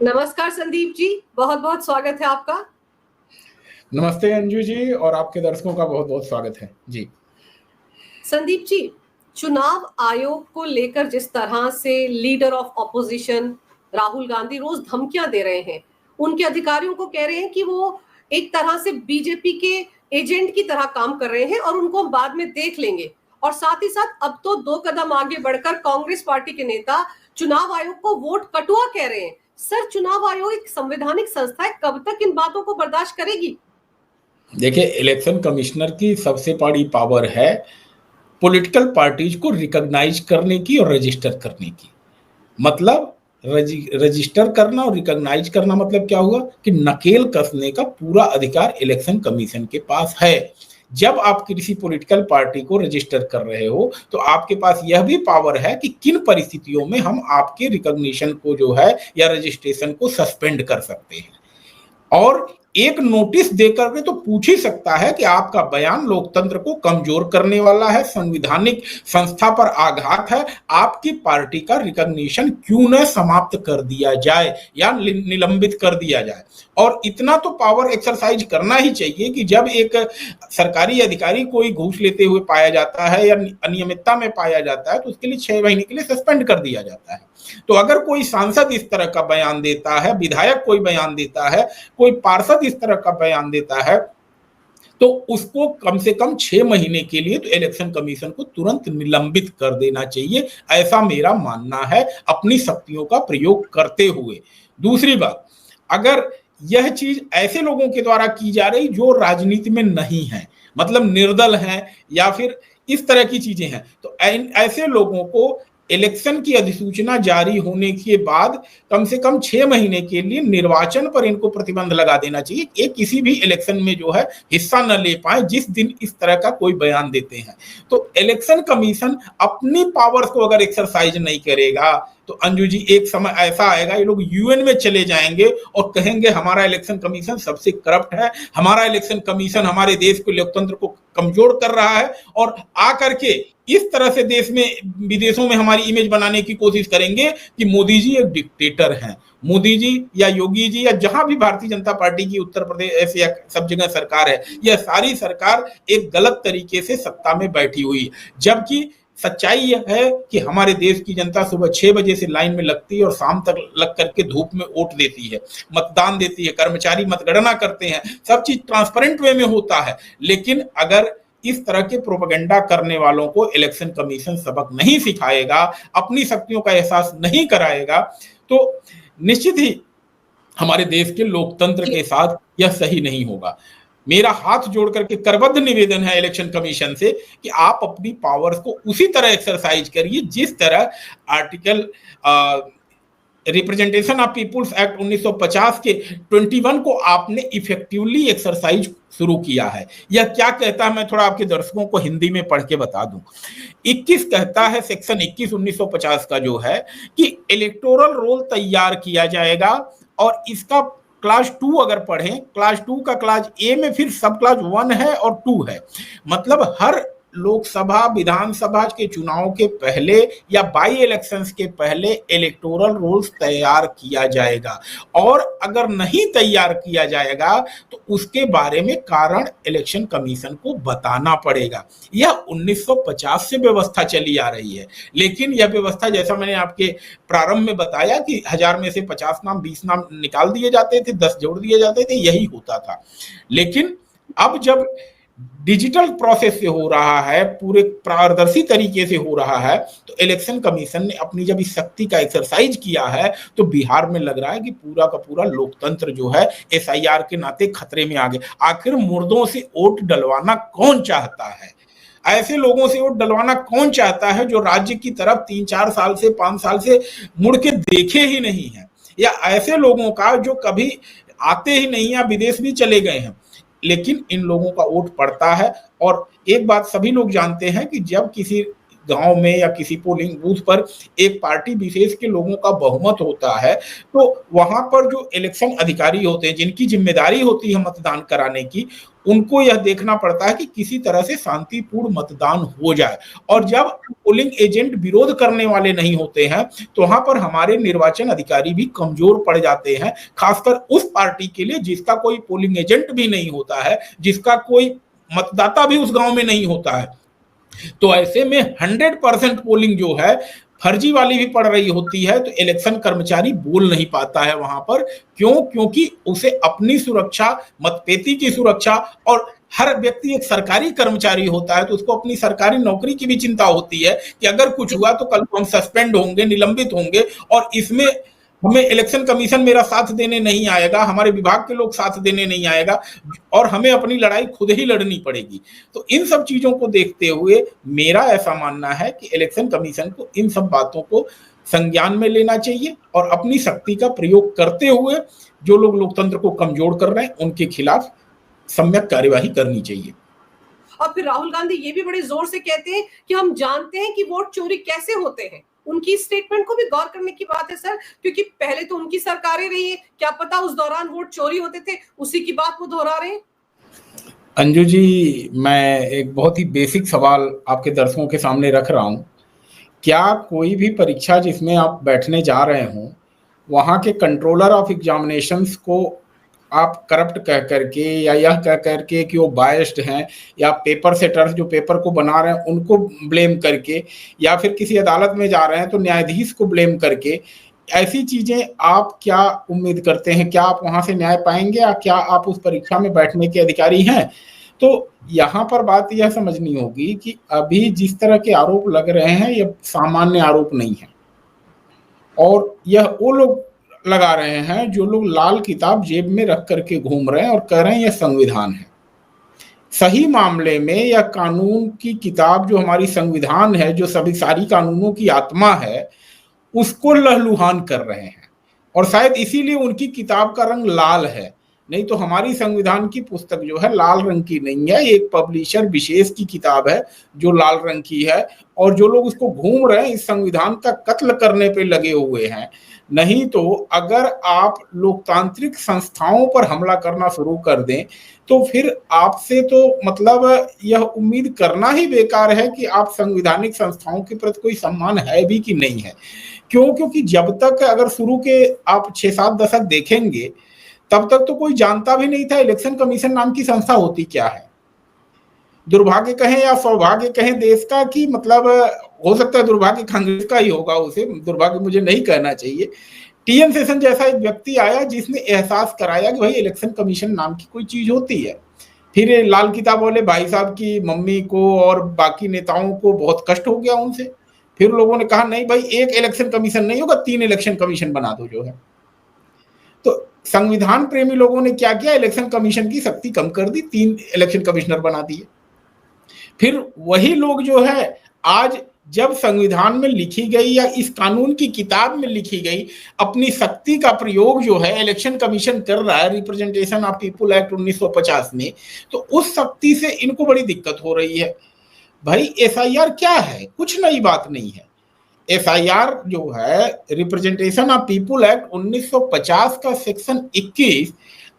नमस्कार संदीप जी, बहुत बहुत स्वागत है आपका। नमस्ते अंजू जी, और आपके दर्शकों का बहुत बहुत स्वागत है जी। संदीप जी, चुनाव आयोग को लेकर जिस तरह से leader of opposition Rahul Gandhi रोज धमकियां दे रहे हैं, उनके अधिकारियों को कह रहे हैं कि वो एक तरह से बीजेपी के एजेंट की तरह काम कर रहे हैं और उनको हम बाद में देख लेंगे। और साथ ही साथ अब तो 2 कदम आगे बढ़कर कांग्रेस पार्टी के नेता चुनाव आयोग को वोट कटुआ कह रहे हैं। सर, चुनाव आयोग एक संवैधानिक संस्था है, कब तक इन बातों को बर्दाश्त करेगी? देखिए, इलेक्शन कमिश्नर की सबसे बड़ी पावर है पॉलिटिकल पार्टीज को रिकॉग्नाइज करने की और रजिस्टर करने की। मतलब रजिस्टर करना और रिकॉग्नाइज करना मतलब क्या हुआ कि नकेल कसने का पूरा अधिकार इलेक्शन कमीशन के पास है। जब आप किसी पॉलिटिकल पार्टी को रजिस्टर कर रहे हो तो आपके पास यह भी पावर है कि किन परिस्थितियों में हम आपके रिकॉग्निशन को जो है या रजिस्ट्रेशन को सस्पेंड कर सकते हैं। और एक नोटिस देकर के तो पूछ ही सकता है कि आपका बयान लोकतंत्र को कमजोर करने वाला है, संवैधानिक संस्था पर आघात है, आपकी पार्टी का रिकॉग्निशन क्यों न समाप्त कर दिया जाए या निलंबित कर दिया जाए। और इतना तो पावर एक्सरसाइज करना ही चाहिए कि जब एक सरकारी अधिकारी कोई घूस लेते हुए पाया जाता है या अनियमितता में पाया जाता है तो उसके लिए 6 महीने के लिए सस्पेंड कर दिया जाता है। तो अगर कोई सांसद इस तरह का बयान देता है, विधायक कोई बयान देता है, कोई पार्षद इस तरह का बयान देता है, तो उसको कम से कम 6 महीने के लिए तो इलेक्शन कमीशन को तुरंत निलंबित कर देना चाहिए। ऐसा मेरा मानना है, अपनी शक्तियों का प्रयोग करते हुए। दूसरी बात, अगर यह चीज ऐसे लोगों के द्वारा की जा रही जो राजनीति में नहीं है, मतलब निर्दल हैं या फिर इस तरह की चीजें हैं, तो ऐसे लोगों को इलेक्शन की अधिसूचना जारी होने के बाद कम से कम 6 महीने के लिए निर्वाचन पर इनको प्रतिबंध लगा देना चाहिए। ये किसी भी इलेक्शन में जो है हिस्सा न ले पाए जिस दिन इस तरह का कोई बयान देते हैं। तो इलेक्शन कमीशन अपनी पावर्स को अगर एक्सरसाइज नहीं करेगा तो अंजू जी, एक समय ऐसा आएगा ये लोग यूएन में चले जाएंगे और कहेंगे हमारा इलेक्शन कमीशन सबसे करप्ट है, हमारा इलेक्शन कमीशन हमारे देश के लोकतंत्र को कमजोर कर रहा है, और आकर के इस तरह से देश में विदेशों में हमारी इमेज बनाने की कोशिश करेंगे कि मोदी जी एक डिक्टेटर हैं। मोदी जी या योगी जी या जहां भी भारतीय जनता पार्टी की उत्तर प्रदेश या सब जगह सरकार है, यह सारी सरकार एक गलत तरीके से सत्ता में बैठी हुई है। जबकि सच्चाई यह है कि हमारे देश की जनता सुबह 6 बजे से लाइन में लगती है और शाम तक लग करके धूप में वोट देती है, मतदान देती है, कर्मचारी मतगणना करते हैं, सब चीज ट्रांसपेरेंट वे में होता है। लेकिन अगर इस तरह के प्रोपेगेंडा करने वालों को इलेक्शन कमीशन सबक नहीं सिखाएगा, अपनी शक्तियों का एहसास नहीं कराएगा, तो निश्चित ही हमारे देश के लोकतंत्र के साथ यह सही नहीं होगा। मेरा हाथ जोड़ करके करबद्ध निवेदन है इलेक्शन कमीशन से कि आप अपनी पावर्स को उसी तरह एक्सरसाइज करिए जिस तरह article representation of people's act 1950 के 21 को आपने इफेक्टिवली एक्सरसाइज शुरू किया है। यह क्या कहता है, मैं थोड़ा आपके दर्शकों को हिंदी में पढ़ के बता दूं। 21 कहता है, सेक्शन 21 1950 का जो है कि इलेक्टोरल रोल तैयार किया जाएगा, और इसका क्लास 2 अगर पढ़ें, क्लास 2 का क्लास ए में फिर सब क्लास 1 है और 2 है। मतलब हर लोकसभा विधानसभा के चुनाव के पहले या बाई इलेक्शंस के पहले इलेक्टोरल रोल्स तैयार किया जाएगा, और अगर नहीं तैयार किया जाएगा तो उसके बारे में कारण इलेक्शन कमीशन को बताना पड़ेगा। यह 1950 से व्यवस्था चली आ रही है, लेकिन यह व्यवस्था जैसा मैंने आपके प्रारंभ में बताया कि 1000 में से 50 नाम 20 नाम निकाल दिए जाते थे, 10 जोड़ दिए जाते थे, यही होता था। लेकिन अब जब डिजिटल प्रोसेस से हो रहा है, पूरे पारदर्शी तरीके से हो रहा है, तो इलेक्शन कमीशन ने अपनी जब इस शक्ति का एक्सरसाइज किया है तो बिहार में लग रहा है कि पूरा का पूरा लोकतंत्र जो है एसआईआर के नाते खतरे में आ गया। आखिर मुर्दों से वोट डलवाना कौन चाहता है? ऐसे लोगों से वोट डलवाना कौन चाहता है जो राज्य की तरफ 3-4 साल से 5 साल से मुड़ के देखे ही नहीं है, या ऐसे लोगों का जो कभी आते ही नहीं या विदेश भी चले गए हैं, लेकिन इन लोगों का वोट पड़ता है। और एक बात सभी लोग जानते हैं कि जब किसी गांव में या किसी पोलिंग बूथ पर एक पार्टी विशेष के लोगों का बहुमत होता है तो वहां पर जो इलेक्शन अधिकारी होते हैं जिनकी जिम्मेदारी होती है मतदान कराने की, उनको यह देखना पड़ता है कि किसी तरह से शांतिपूर्ण मतदान हो जाए। और जब पोलिंग एजेंट विरोध करने वाले नहीं होते हैं तो वहां पर हमारे निर्वाचन अधिकारी भी कमजोर पड़ जाते हैं, खासकर उस पार्टी के लिए जिसका कोई पोलिंग एजेंट भी नहीं होता है, जिसका कोई मतदाता भी उस गांव में नहीं होता है। तो ऐसे में 100% पोलिंग जो है फर्जी वाली भी पड़ रही होती है, तो इलेक्शन कर्मचारी बोल नहीं पाता है वहां पर। क्यों? क्योंकि उसे अपनी सुरक्षा, मतपेटी की सुरक्षा, और हर व्यक्ति एक सरकारी कर्मचारी होता है तो उसको अपनी सरकारी नौकरी की भी चिंता होती है कि अगर कुछ हुआ तो कल को हम सस्पेंड होंगे, निलंबित होंगे, और इसमें हमें इलेक्शन कमीशन मेरा साथ देने नहीं आएगा, हमारे विभाग के लोग साथ देने नहीं आएगा, और हमें अपनी लड़ाई खुद ही लड़नी पड़ेगी। तो इन सब चीजों को देखते हुए मेरा ऐसा मानना है कि इलेक्शन कमीशन को इन सब बातों को संज्ञान में लेना चाहिए और अपनी शक्ति का प्रयोग करते हुए जो लोग लोकतंत्र को कमजोर कर रहे हैं उनके खिलाफ सम्यक कार्यवाही करनी चाहिए। और फिर राहुल गांधी ये भी बड़े जोर से कहते हैं कि हम जानते हैं कि वोट चोरी कैसे होते हैं। उनकी स्टेटमेंट को भी गौर करने की बात है सर, क्योंकि पहले तो उनकी सरकारें रही है, क्या पता उस दौरान वोट चोरी होते थे, उसी की बात वो दोहरा रहे हैं। अंजू जी, मैं एक बहुत ही बेसिक सवाल आपके दर्शकों के सामने रख रहा हूं। क्या कोई भी परीक्षा जिसमें आप बैठने जा रहे हो, वहां के कंट्रोलर ऑफ एग्जामिनेशंस को आप करप्ट कह करके या यह कह करके कि वो बायस्ड हैं, या पेपर सेटर्स जो पेपर को बना रहे हैं उनको ब्लेम करके, या फिर किसी अदालत में जा रहे हैं तो न्यायाधीश को ब्लेम करके, ऐसी चीजें आप क्या उम्मीद करते हैं? क्या आप वहां से न्याय पाएंगे, या क्या आप उस परीक्षा में बैठने के अधिकारी हैं? तो यहाँ पर बात यह समझनी होगी कि अभी जिस तरह के आरोप लग रहे हैं यह सामान्य आरोप नहीं है, और यह वो लोग लगा रहे हैं जो लोग लाल किताब जेब में रख करके घूम रहे हैं और कह रहे हैं यह संविधान है। सही मामले में यह कानून की किताब जो हमारी संविधान है, जो सभी सारी कानूनों की आत्मा है, उसको लहलुहान कर रहे हैं। और शायद इसीलिए उनकी किताब का रंग लाल है, नहीं तो हमारी संविधान की पुस्तक जो है लाल रंग की नहीं है, एक पब्लिशर विशेष की किताब है जो लाल रंग की है। और जो लोग उसको घूम रहे हैं इस संविधान का कत्ल करने पे लगे हुए हैं। नहीं तो अगर आप लोकतांत्रिक संस्थाओं पर हमला करना शुरू कर दें तो फिर आपसे तो मतलब यह उम्मीद करना ही बेकार है कि आप संवैधानिक संस्थाओं के प्रति कोई सम्मान है भी कि नहीं है। क्यों? क्योंकि जब तक अगर शुरू के आप 6-7 दशक देखेंगे तब तक तो कोई जानता भी नहीं था इलेक्शन कमीशन नाम की संस्था होती क्या है। दुर्भाग्य कहें या सौभाग्य कहें देश का, कि मतलब हो सकता है दुर्भाग्य कांग्रेस का ही होगा, उसे दुर्भाग्य मुझे नहीं कहना चाहिए। टीएन सेशन जैसा एक व्यक्ति आया जिसने एहसास कराया कि भाई इलेक्शन कमीशन नाम की कोई चीज होती है। फिर लाल किताब वाले भाई साहब की मम्मी को और बाकी नेताओं को बहुत कष्ट हो गया उनसे। फिर लोगों ने कहा नहीं भाई, एक इलेक्शन कमीशन नहीं होगा, 3 इलेक्शन कमीशन बना दो जो है। तो संविधान प्रेमी लोगों ने क्या किया, इलेक्शन कमीशन की शक्ति कम कर दी, 3 इलेक्शन कमिश्नर बना दिए। फिर वही लोग जो है आज जब संविधान में लिखी गई या इस कानून की किताब में लिखी गई अपनी शक्ति का प्रयोग जो है इलेक्शन कमीशन कर रहा है रिप्रेजेंटेशन ऑफ पीपुल एक्ट 1950 में, तो उस शक्ति से इनको बड़ी दिक्कत हो रही है। भाई एसआईआर क्या है? कुछ नई बात नहीं है। एसआईआर जो है रिप्रेजेंटेशन ऑफ पीपुल एक्ट 1950 का सेक्शन 21,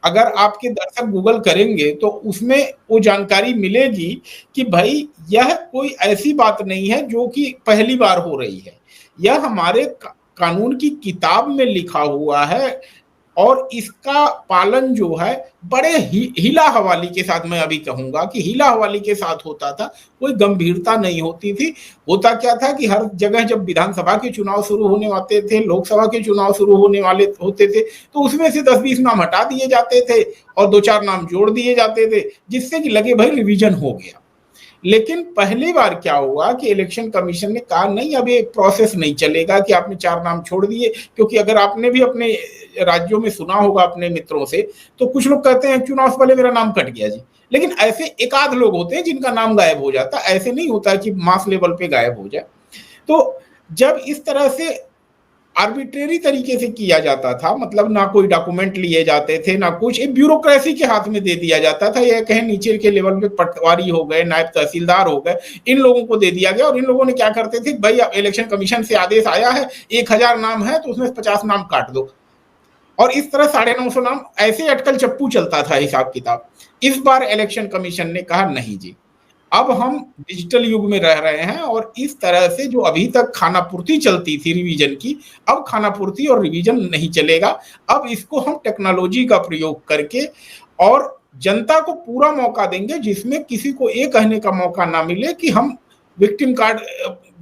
अगर आपके दर्शक गूगल करेंगे तो उसमें वो जानकारी मिलेगी कि भाई यह कोई ऐसी बात नहीं है जो कि पहली बार हो रही है। यह हमारे कानून की किताब में लिखा हुआ है और इसका पालन जो है बड़े हिला हवाली के साथ, मैं अभी कहूंगा कि हिला हवाली के साथ होता था, कोई गंभीरता नहीं होती थी। होता क्या था कि हर जगह जब विधानसभा के चुनाव शुरू होने वाले थे, लोकसभा के चुनाव शुरू होने वाले होते थे, तो उसमें से 10-20 नाम हटा दिए जाते थे और 2-4 नाम जोड़ दिए जाते थे, जिससे कि लगे भाई रिवीजन हो गया। लेकिन पहली बार क्या हुआ कि इलेक्शन कमीशन ने कहा नहीं, अब ये प्रोसेस नहीं चलेगा कि आपने 4 नाम छोड़ दिए। क्योंकि अगर आपने भी अपने राज्यों में सुना होगा अपने मित्रों से, तो कुछ लोग कहते हैं चुनाव से पहले मेरा नाम कट गया जी, लेकिन ऐसे एक आध लोग होते हैं जिनका नाम गायब हो जाता, ऐसे नहीं होता कि मास लेवल पे गायब हो जाए। तो जब इस तरह से आर्बिट्रेरी तरीके से किया जाता था, मतलब ना कोई डॉक्यूमेंट लिए जाते थे ना कुछ, एक ब्यूरोक्रेसी के हाथ में दे दिया जाता था, या कहें नीचे के लेवल पे पटवारी हो गए, नायब तहसीलदार हो गए, इन लोगों को दे दिया गया। और इन लोगों ने क्या करते थे, भाई इलेक्शन कमीशन से आदेश आया है 1000 नाम है तो उसमें 50 नाम काट दो, और इस तरह 950 नाम ऐसे अटकल चप्पू चलता था हिसाब किताब। इस बार इलेक्शन कमीशन ने कहा नहीं जी, अब हम डिजिटल युग में रह रहे हैं और इस तरह से जो अभी तक खानापूर्ति चलती थी रिवीजन की, अब खानापूर्ति और रिवीजन नहीं चलेगा। अब इसको हम टेक्नोलॉजी का प्रयोग करके और जनता को पूरा मौका देंगे, जिसमें किसी को ये कहने का मौका ना मिले कि हम विक्टिम कार्ड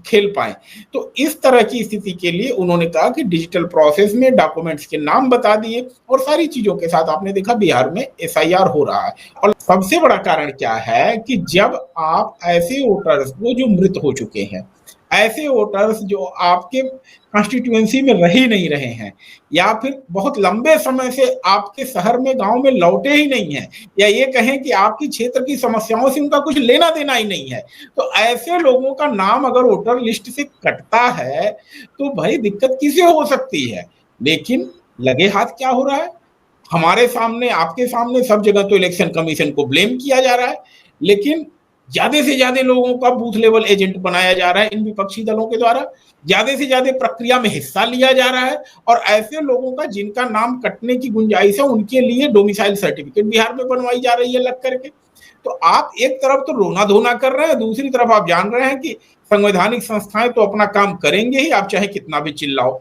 खेल पाए। तो इस तरह की स्थिति के लिए उन्होंने कहा कि डिजिटल प्रोसेस में डॉक्यूमेंट्स के नाम बता दिए और सारी चीजों के साथ आपने देखा बिहार में एसआईआर हो रहा है। और सबसे बड़ा कारण क्या है कि जब आप ऐसे वोटर्स को जो मृत हो चुके हैं, ऐसे वोटर्स जो आपके कॉन्स्टिट्यूएंसी में रह ही नहीं रहे हैं, या फिर बहुत लंबे समय से आपके शहर में गांव में लौटे ही नहीं हैं, या ये कहें कि आपकी क्षेत्र की समस्याओं से उनका कुछ लेना देना ही नहीं है, तो ऐसे लोगों का नाम अगर वोटर लिस्ट से कटता है तो भाई दिक्कत किसे हो सकती है। लेकिन लगे हाथ क्या हो रहा है, हमारे सामने आपके सामने सब जगह तो इलेक्शन कमीशन को ब्लेम किया जा रहा है, लेकिन ज्यादा से ज्यादा लोगों का बूथ लेवल एजेंट बनाया जा रहा है इन विपक्षी दलों के द्वारा, ज्यादा से ज्यादा प्रक्रिया में हिस्सा लिया जा रहा है, और ऐसे लोगों का जिनका नाम कटने की गुंजाइश है उनके लिए डोमिसाइल सर्टिफिकेट बिहार में बनवाई जा रही है लग करके। तो आप एक तरफ तो रोना धोना कर रहे हैं, दूसरी तरफ आप जान रहे हैं कि संवैधानिक संस्थाएं तो अपना काम करेंगे ही, आप चाहे कितना भी चिल्लाओ।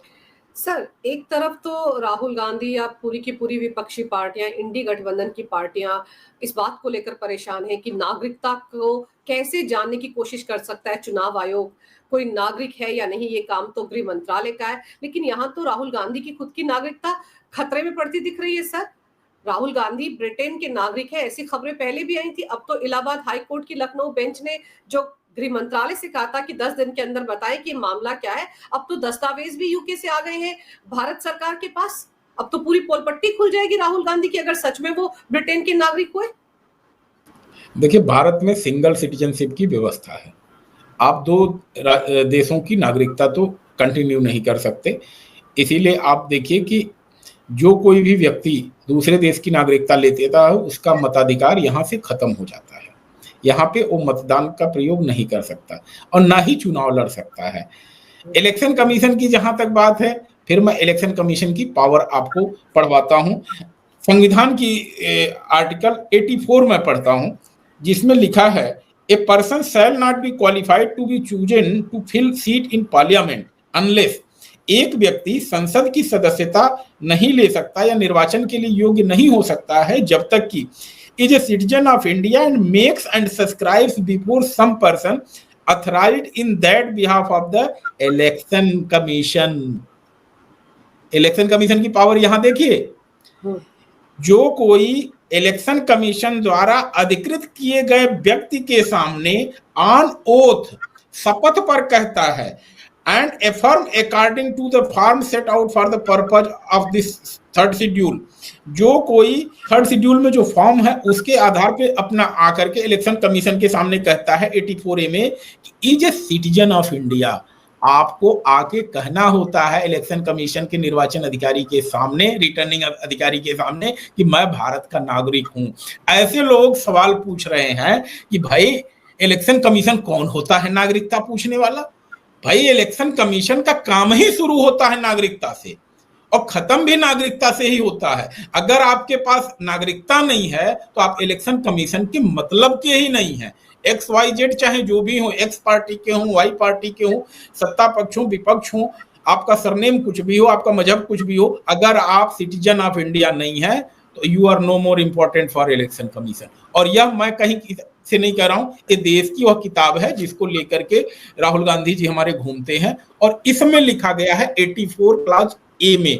सर, एक तरफ तो राहुल गांधी या पूरी की पूरी विपक्षी पार्टियां, इंडी गठबंधन की पार्टियां इस बात को लेकर परेशान हैं कि नागरिकता को कैसे जानने की कोशिश कर सकता है चुनाव आयोग, कोई नागरिक है या नहीं, ये काम तो गृह मंत्रालय का है। लेकिन यहाँ तो राहुल गांधी की खुद की नागरिकता खतरे में पड़ती दिख रही है सर। राहुल गांधी ब्रिटेन के नागरिक है, ऐसी खबरें पहले भी आई थी। अब तो इलाहाबाद हाई कोर्ट की लखनऊ बेंच ने जो गृह मंत्रालय से कहा था कि 10 दिन के अंदर बताएं कि मामला क्या है, अब तो दस्तावेज भी यूके से आ गए हैं भारत सरकार के पास। अब तो पूरी पोलपट्टी खुल जाएगी राहुल गांधी की, अगर सच में वो ब्रिटेन के नागरिक हुए। देखिए, भारत में सिंगल सिटीजनशिप की व्यवस्था है, आप दो देशों की नागरिकता तो कंटिन्यू नहीं कर सकते। इसीलिए आप देखिए कि जो कोई भी व्यक्ति दूसरे देश की नागरिकता लेता है उसका मताधिकार यहाँ से खत्म हो जाता है, यहाँ पे वो मतदान का प्रयोग नहीं कर सकता और ना ही चुनाव लड़ सकता है। इलेक्शन कमीशन की जहां तक बात है, फिर मैं इलेक्शन कमीशन की पावर आपको पढ़वाता हूं। संविधान की आर्टिकल 84 में पढ़ता हूं, जिसमें लिखा है a person shall not be qualified to be chosen to fill seat in parliament unless, एक व्यक्ति संसद की सदस्यता नहीं ले सकता या निर्वाचन के लिए योग्य नहीं हो सकता है जब तक कि is a citizen of India and makes and subscribes before some person authorized in that behalf of the election commission। Election commission की पावर यहां देखिए, जो कोई इलेक्शन कमीशन द्वारा अधिकृत किए गए व्यक्ति के सामने ऑन ओथ शपथ पर कहता है and affirm according to the form set out for the purpose of this third schedule, जो कोई थर्ड शेड्यूल में जो फॉर्म है उसके आधार पे अपना आकर के इलेक्शन कमीशन के सामने कहता है 84A में कि is a citizen of India. आपको आके कहना होता है इलेक्शन कमीशन के निर्वाचन अधिकारी के सामने, रिटर्निंग अधिकारी के सामने कि मैं भारत का नागरिक हूं। ऐसे लोग सवाल पूछ रहे हैं कि भाई इलेक्शन कमीशन कौन होता है नागरिकता पूछने वाला? भाई इलेक्शन कमीशन का काम ही शुरू होता है नागरिकता से और खत्म भी नागरिकता से ही होता है। अगर आपके पास नागरिकता नहीं है तो आप इलेक्शन कमीशन के मतलब के ही नहीं है। XYZ चाहे जो भी हो, X पार्टी के हो, Y पार्टी के हो, सत्ता पक्ष हो, विपक्ष हो, आपका सरनेम कुछ भी हो, आपका मजहब कुछ भी हो, अगर आप सिटीजन ऑफ इंडिया नहीं है तो you are no more important for election commission. और यह मैं कहीं से नहीं कह रहा हूं, ये देश की वह किताब है जिसको लेकर के राहुल गांधी जी हमारे घूमते हैं और इसमें लिखा गया है 84 क्लास ए में।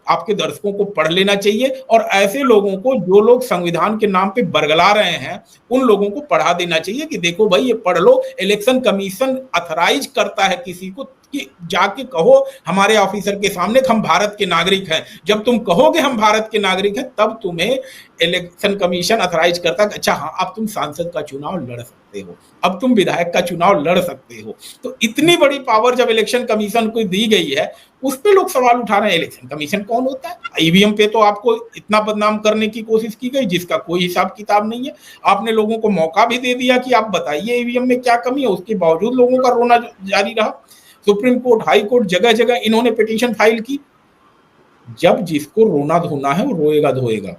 आपके दर्शकों को पढ़ लेना चाहिए और ऐसे लोगों को जो लोग संविधान के नाम पे बरगला रहे हैं उन लोगों को पढ़ा देना चाहिए कि देखो भाई ये पढ़ लो, इलेक्शन कमीशन अथराइज करता है किसी को कि जाके कहो हमारे ऑफिसर के सामने हम भारत के नागरिक हैं। जब तुम कहोगे हम भारत के नागरिक हैं तब तुम्हें इलेक्शन कमीशन अथराइज करता है, अच्छा हाँ अब तुम सांसद का चुनाव लड़ सकते हो, अब तुम विधायक का चुनाव लड़ सकते हो। तो इतनी बड़ी पावर जब इलेक्शन कमीशन को दी गई है उस पे लोग सवाल उठा रहे हैं इलेक्शन कमीशन कौन होता है। ईवीएम पे तो आपको इतना बदनाम करने की कोशिश की गई जिसका कोई हिसाब किताब नहीं है। आपने लोगों को मौका भी दे दिया कि आप बताइए ईवीएम में क्या कमी है, उसके बावजूद लोगों का रोना जारी रहा। सुप्रीम कोर्ट, हाई कोर्ट, जगह जगह इन्होंने पिटीशन फाइल की जब जिसको रोना धोना है वो रोएगा धोएगा,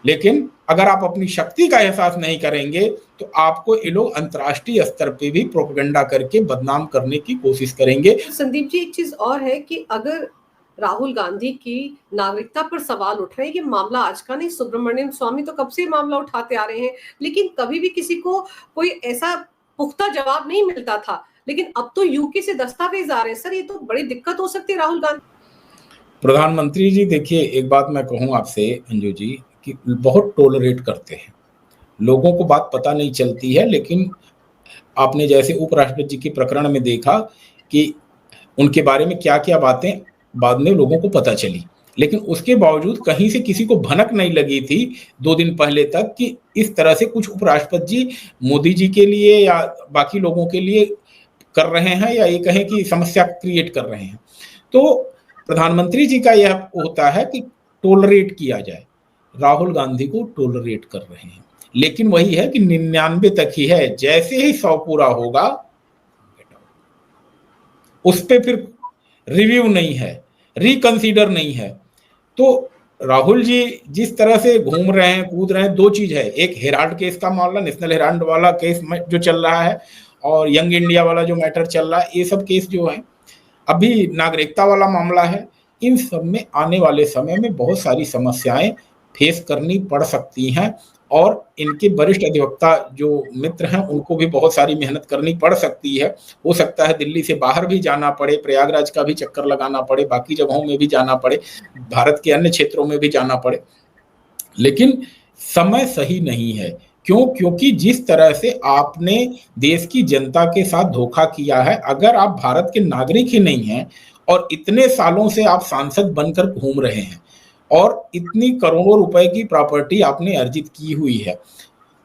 लेकिन अगर आप अपनी शक्ति का एहसास नहीं करेंगे तो आपको ये लोग अंतर्राष्ट्रीय स्तर पे भी प्रोपेगेंडा करके बदनाम करने की कोशिश करेंगे। संदीप जी, एक चीज और है कि अगर राहुल गांधी की नागरिकता पर सवाल उठ रहे हैं, ये मामला आज का नहीं, सुब्रमण्यम स्वामी तो कब से मामला उठाते आ रहे हैं, लेकिन कभी भी किसी को कोई ऐसा पुख्ता जवाब नहीं मिलता था, लेकिन अब तो यूके से दस्तावेज आ रहे हैं। सर, ये तो बड़ी दिक्कत हो सकती है राहुल गांधी। प्रधानमंत्री जी देखिए, एक बात मैं कहूं आपसे अंजू जी कि बहुत टोलरेट करते हैं, लोगों को बात पता नहीं चलती है, लेकिन आपने जैसे उपराष्ट्रपति जी के प्रकरण में देखा कि उनके बारे में क्या क्या बातें बाद में लोगों को पता चली, लेकिन उसके बावजूद कहीं से किसी को भनक नहीं लगी थी 2 दिन पहले तक कि इस तरह से कुछ उपराष्ट्रपति जी मोदी जी के लिए या बाकी लोगों के लिए कर रहे हैं, या ये कहें कि समस्या क्रिएट कर रहे हैं। तो प्रधानमंत्री जी का यह होता है कि टोलरेट किया जाए, राहुल गांधी को टोलरेट कर रहे हैं, लेकिन वही है कि 99 तक ही है, जैसे ही 100 पूरा होगा उस पर फिर रिव्यू नहीं है, रिकंसीडर नहीं है। तो राहुल जी जिस तरह से घूम रहे हैं, कूद रहे हैं, 2 चीज है, एक हेराल्ड केस का मामला, नेशनल हेराल्ड वाला केस जो चल रहा है, और यंग इंडिया वाला जो मैटर चल रहा है, ये सब केस जो है, अभी नागरिकता वाला मामला है। इन सब में आने वाले समय में बहुत सारी समस्याएं फेस करनी पड़ सकती हैं, और इनके वरिष्ठ अधिवक्ता जो मित्र हैं उनको भी बहुत सारी मेहनत करनी पड़ सकती है। हो सकता है दिल्ली से बाहर भी जाना पड़े, प्रयागराज का भी चक्कर लगाना पड़े, बाकी जगहों में भी जाना पड़े, भारत के अन्य क्षेत्रों में भी जाना पड़े, लेकिन समय सही नहीं है। क्यों? क्योंकि जिस तरह से आपने देश की जनता के साथ धोखा किया है, अगर आप भारत के नागरिक ही नहीं हैं और इतने सालों से आप सांसद बनकर घूम रहे हैं और इतनी करोड़ों रुपए की प्रॉपर्टी आपने अर्जित की हुई है,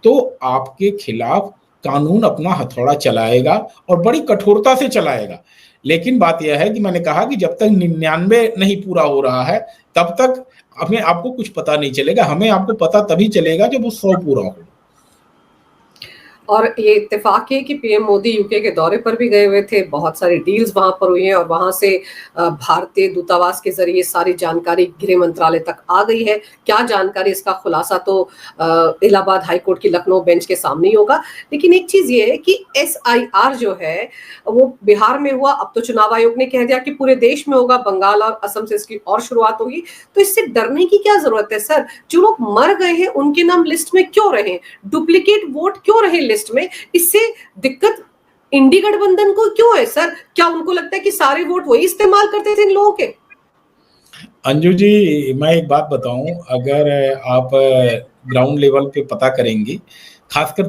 तो आपके खिलाफ कानून अपना हथौड़ा चलाएगा और बड़ी कठोरता से चलाएगा। लेकिन बात यह है कि मैंने कहा कि जब तक 99 नहीं पूरा हो रहा है तब तक हमें आपको कुछ पता नहीं चलेगा, हमें आपको पता तभी चलेगा जब वो 100 पूरा हो। और ये इत्तेफाक है कि पीएम मोदी यूके के दौरे पर भी गए हुए थे, बहुत सारी डील्स वहां पर हुई हैं और वहां से भारतीय दूतावास के जरिए सारी जानकारी गृह मंत्रालय तक आ गई है। क्या जानकारी, इसका खुलासा तो इलाहाबाद हाईकोर्ट की लखनऊ बेंच के सामने ही होगा। लेकिन एक चीज ये है कि SIR जो है वो बिहार में हुआ, अब तो चुनाव आयोग ने कह दिया कि पूरे देश में होगा, बंगाल और असम से इसकी और शुरुआत होगी। तो इससे डरने की क्या जरूरत है सर? जो लोग मर गए हैं उनके नाम लिस्ट में क्यों रहे, डुप्लीकेट वोट क्यों रहे लिस्ट में? इससे दिक्कत इंडी गठबंधन को क्यों है सर? क्या उनको लगता है कि सारे वोट वही इस्तेमाल करते थे इन लोगों के? अंजू जी, मैं एक बात बताऊं, अगर आप ग्राउंड लेवल पे पता करेंगे, खासकर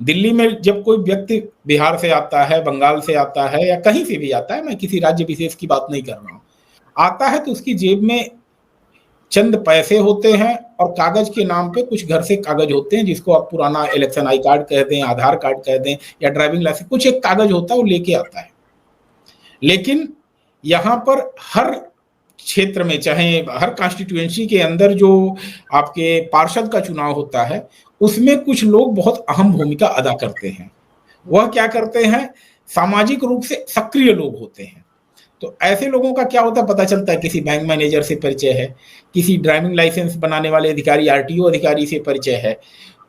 दिल्ली में जब कोई व्यक्ति बिहार से आता है, बंगाल से आता है या कहीं से भी आता है, मैं किसी राज्य विशेष की बात नहीं कर रहा हूं, आता है तो उसकी जेब में चंद पैसे होते हैं और कागज के नाम पे कुछ घर से कागज होते हैं, जिसको आप पुराना इलेक्शन आई कार्ड कह दें, आधार कार्ड कह दें या ड्राइविंग लाइसेंस, कुछ एक कागज होता है वो लेके आता है। लेकिन यहाँ पर हर क्षेत्र में, चाहे हर कॉन्स्टिट्यूएंसी के अंदर जो आपके पार्षद का चुनाव होता है, उसमें कुछ लोग बहुत अहम भूमिका अदा करते हैं। वह क्या करते हैं? सामाजिक रूप से सक्रिय लोग होते हैं। तो ऐसे लोगों का क्या होता है, पता चलता है किसी बैंक मैनेजर से परिचय है, किसी ड्राइविंग लाइसेंस बनाने वाले अधिकारी, RTO अधिकारी से परिचय है,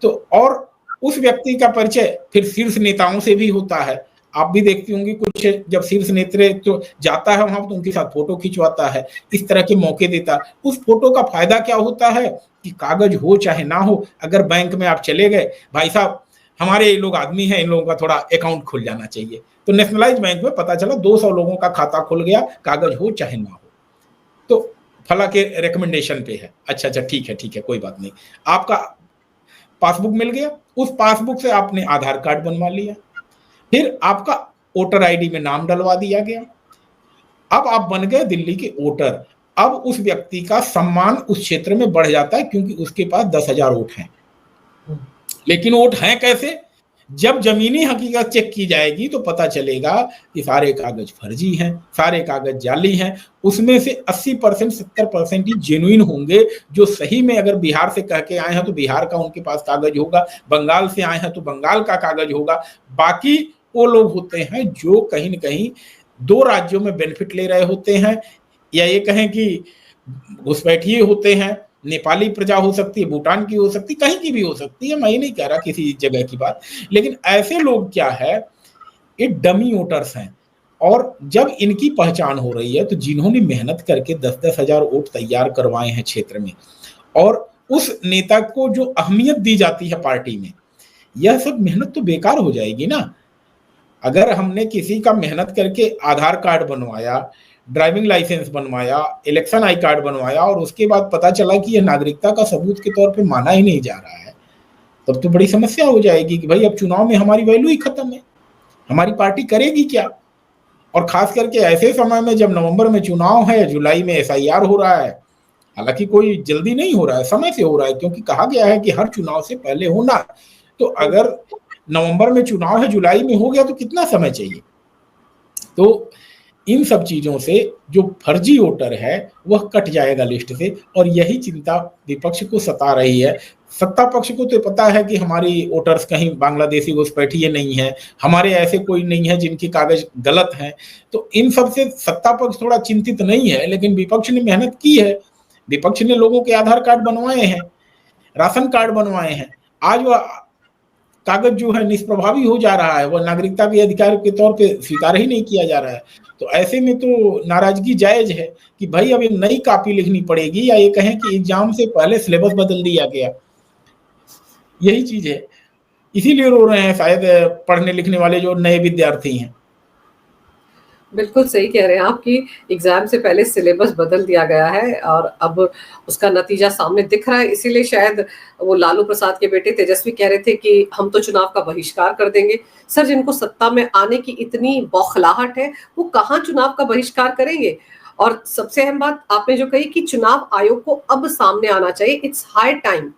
तो और उस व्यक्ति का परिचय फिर शीर्ष नेताओं से भी होता है। आप भी देखती होंगी, कुछ जब शीर्ष नेतृत्व तो जाता है वहां तो उनके साथ फोटो खिंचवाता है, इस तरह के मौके देता है। उस फोटो का फायदा क्या होता है कि कागज हो चाहे ना हो, अगर बैंक में आप चले गए, भाई साहब हमारे लोग आदमी हैं, इन लोगों का थोड़ा अकाउंट खुल जाना चाहिए, तो नेशनलाइज बैंक में पता चला 200 लोगों का खाता खुल गया, कागज हो चाहे ना हो, तो फला के रिकमेंडेशन पे है। अच्छा ठीक है, कोई बात नहीं, आपका पासबुक मिल गया, उस पासबुक से आपने आधार कार्ड बनवा लिया, फिर आपका वोटर ID में नाम डलवा दिया गया, अब आप बन गए दिल्ली के वोटर। अब उस व्यक्ति का सम्मान उस क्षेत्र में बढ़ जाता है, क्योंकि उसके पास 10,000 वोट हैं। लेकिन वोट हैं कैसे? जब जमीनी हकीकत चेक की जाएगी तो पता चलेगा कि सारे कागज फर्जी हैं, सारे कागज जाली हैं। उसमें से 80% 70% ही जेन्युइन होंगे, जो सही में अगर बिहार से कह के आए हैं तो बिहार का उनके पास कागज होगा, बंगाल से आए हैं तो बंगाल का कागज होगा। बाकी वो लोग होते हैं जो कहीं न कहीं 2 राज्यों में बेनिफिट ले रहे होते हैं, या ये कहें कि घुसपैठिए होते हैं, नेपाली प्रजा हो सकती है, भूटान की हो सकती है, कहीं की भी हो सकती है, मैं ये नहीं कह रहा किसी जगह की बात, लेकिन ऐसे लोग क्या है, ये डमी वोटर्स हैं। और जब इनकी पहचान हो रही है तो जिन्होंने मेहनत करके 10-10 हजार वोट तैयार करवाए हैं क्षेत्र में, और उस नेता को जो अहमियत दी जाती है पार्टी में, यह सब मेहनत तो बेकार हो जाएगी ना। अगर हमने किसी का मेहनत करके आधार कार्ड बनवाया, ड्राइविंग लाइसेंस बनवाया, इलेक्शन आई कार्ड बनवाया, और उसके बाद पता चला कि यह नागरिकता का सबूत के तौर पे माना ही नहीं जा रहा है, तब तो बड़ी समस्या हो जाएगी कि भाई अब चुनाव में हमारी वैल्यू ही खत्म है, हमारी पार्टी करेगी क्या। और खास करके ऐसे समय में जब नवंबर में चुनाव है, जुलाई में एसआईआर हो रहा है, हालांकि कोई जल्दी नहीं हो रहा है, समय से हो रहा है, क्योंकि कहा गया है कि हर चुनाव से पहले होना। तो अगर नवंबर में चुनाव है, जुलाई में हो गया, तो कितना समय चाहिए। तो इन सब चीजों से जो फर्जी वोटर है वह कट जाएगा लिस्ट से, और यही चिंता विपक्ष को सता रही है। सत्ता पक्ष को तो पता है कि हमारी वोटर्स कहीं बांग्लादेशी घुसपैठिए नहीं है, हमारे ऐसे कोई नहीं है जिनकी कागज गलत हैं, तो इन सब से सत्ता पक्ष थोड़ा चिंतित नहीं है। लेकिन विपक्ष ने मेहनत की है, विपक्ष ने लोगों के आधार कार्ड बनवाए हैं, राशन कार्ड बनवाए हैं, आज वह कागज जो है निष्प्रभावी हो जा रहा है, वह नागरिकता के अधिकार के तौर पे स्वीकार ही नहीं किया जा रहा है। तो ऐसे में तो नाराजगी जायज है कि भाई अब एक नई कॉपी लिखनी पड़ेगी, या ये कहें कि एग्जाम से पहले सिलेबस बदल दिया गया, यही चीज है। इसीलिए रो रहे हैं शायद पढ़ने लिखने वाले जो नए विद्यार्थी हैं। बिल्कुल सही कह रहे हैं आप कि एग्जाम से पहले सिलेबस बदल दिया गया है और अब उसका नतीजा सामने दिख रहा है। इसीलिए शायद वो लालू प्रसाद के बेटे तेजस्वी कह रहे थे कि हम तो चुनाव का बहिष्कार कर देंगे। सर, जिनको सत्ता में आने की इतनी बौखलाहट है, वो कहाँ चुनाव का बहिष्कार करेंगे। और सबसे अहम बात आपने जो कही कि चुनाव आयोग को अब सामने आना चाहिए, इट्स हाई टाइम।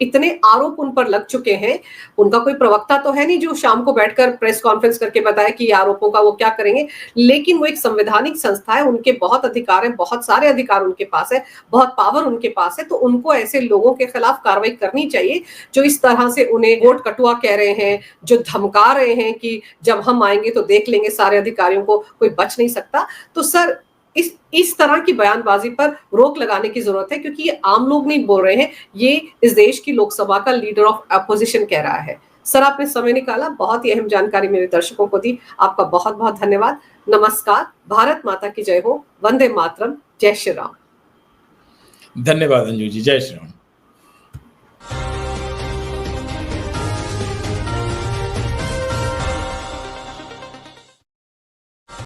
इतने आरोप उन पर लग चुके हैं, उनका कोई प्रवक्ता तो है नहीं जो शाम को बैठकर प्रेस कॉन्फ्रेंस करके बताए कि आरोपों का वो क्या करेंगे, लेकिन वो एक संवैधानिक संस्था है, उनके बहुत अधिकार हैं, बहुत सारे अधिकार उनके पास है, बहुत पावर उनके पास है। तो उनको ऐसे लोगों के खिलाफ कार्रवाई करनी चाहिए जो इस तरह से उन्हें वोट कटुआ कह रहे हैं, जो धमका रहे हैं कि जब हम आएंगे तो देख लेंगे सारे अधिकारियों को, कोई बच नहीं सकता। तो सर, इस तरह की बयानबाजी पर रोक लगाने की जरूरत है, क्योंकि ये आम लोग नहीं बोल रहे हैं, ये इस देश की लोकसभा का लीडर ऑफ अपोजिशन कह रहा है। सर, आपने समय निकाला, बहुत ही अहम जानकारी मेरे दर्शकों को दी, आपका बहुत बहुत धन्यवाद। नमस्कार, भारत माता की जय हो, वंदे मातरम, जय श्री राम। धन्यवाद अंजू जी, जय श्री राम।